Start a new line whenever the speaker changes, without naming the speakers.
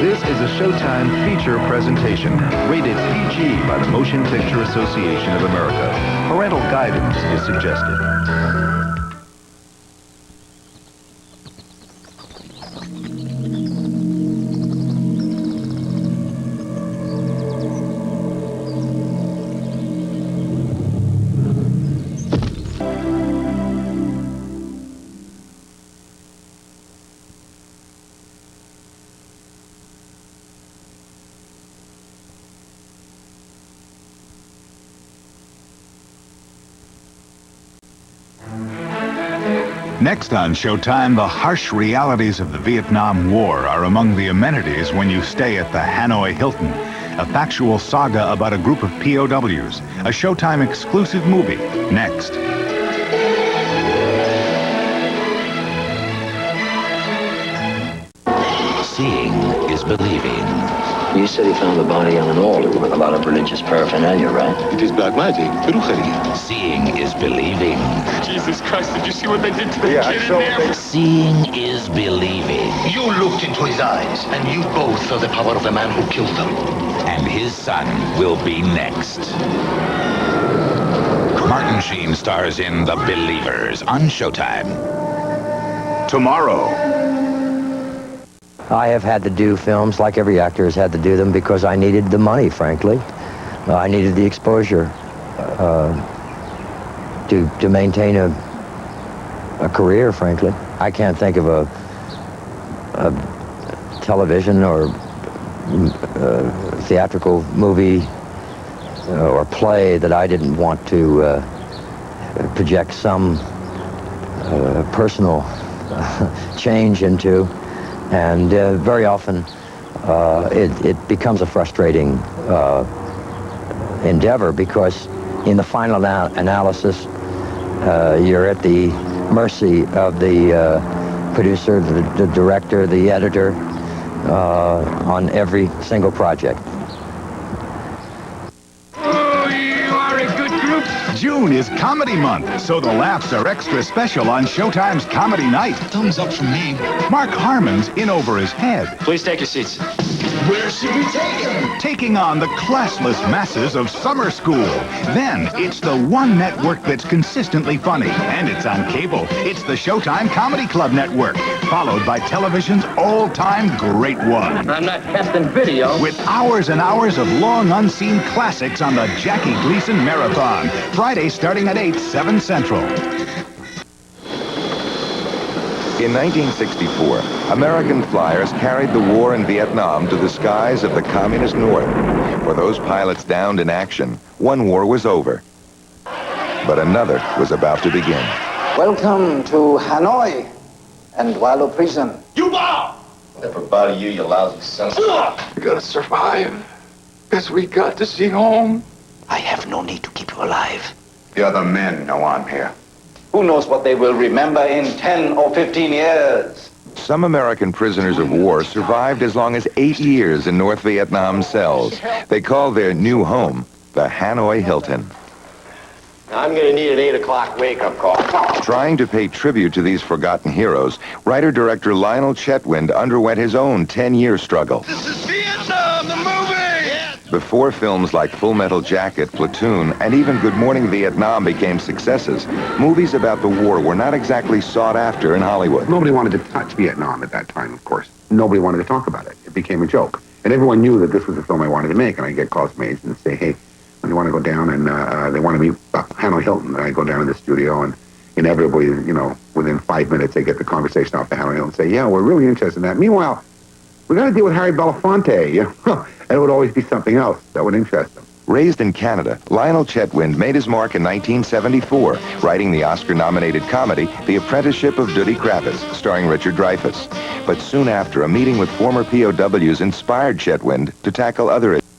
This is a Showtime feature presentation, rated PG by the Motion Picture Association of America. Parental guidance is suggested.
Next on Showtime, the harsh realities of the Vietnam War are among the amenities when you stay at the Hanoi Hilton. A factual saga about a group of POWs. A Showtime exclusive movie. Next.
Seeing is believing.
You said he found the body on an altar with a lot of religious paraphernalia, right?
It is black magic.
Seeing is believing.
Jesus Christ, did you see what they did to the kid in there?
Seeing is believing.
You looked into his eyes, and you both saw the power of the man who killed them.
And his son will be next. Martin Sheen stars in The Believers on Showtime.
Tomorrow.
I have had to do films like every actor has had to do them because I needed the money, frankly. I needed the exposure to maintain a career, frankly. I can't think of a television or theatrical movie or play that I didn't want to project some personal change into. And very often, it becomes a frustrating endeavor because in the final analysis, you're at the mercy of the producer, the director, the editor, on every single project.
June is Comedy Month, so the laughs are extra special on Showtime's Comedy Night.
Thumbs up from me.
Mark Harmon's in over his head.
Please take your seats.
Where should we take him?
Taking on the classless masses of summer school. Then, it's the one network that's consistently funny, and it's on cable. It's the Showtime Comedy Club Network, followed by television's all-time great one.
I'm not testing video.
With hours and hours of long unseen classics on the Jackie Gleason Marathon. Friday starting at 8, 7 Central.
In 1964, American flyers carried the war in Vietnam to the skies of the communist North. For those pilots downed in action, one war was over. But another was about to begin.
Welcome to Hanoi and Wallow Prison.
You bow!
Never bow to you, you lousy son.
We gotta survive. Because we got to see home.
I have no need to keep you alive.
The other men know I'm here.
Who knows what they will remember in 10 or 15 years?
Some American prisoners of war survived as long as 8 years in North Vietnam cells. They called their new home the Hanoi Hilton.
I'm gonna need an 8 o'clock wake-up call.
Trying to pay tribute to these forgotten heroes, writer-director Lionel Chetwynd underwent his own 10-year struggle.
This is Vietnam, the movie!
Before films like Full Metal Jacket, Platoon, and even Good Morning Vietnam became successes, movies about the war were not exactly sought after in Hollywood.
Nobody wanted to touch Vietnam at that time, of course. Nobody wanted to talk about it. It became a joke. And everyone knew that this was the film I wanted to make. And I get calls from agents and say, hey, when you want to go down and they want to meet Hanoi Hilton. And I go down to the studio and inevitably, you know, within 5 minutes, they get the conversation off the Hanoi Hilton and say, yeah, we're really interested in that. Meanwhile, we got to deal with Harry Belafonte, you know. And it would always be something else that would interest them.
Raised in Canada, Lionel Chetwynd made his mark in 1974, writing the Oscar-nominated comedy The Apprenticeship of Duddy Kravitz, starring Richard Dreyfuss. But soon after, a meeting with former POWs inspired Chetwynd to tackle other issues.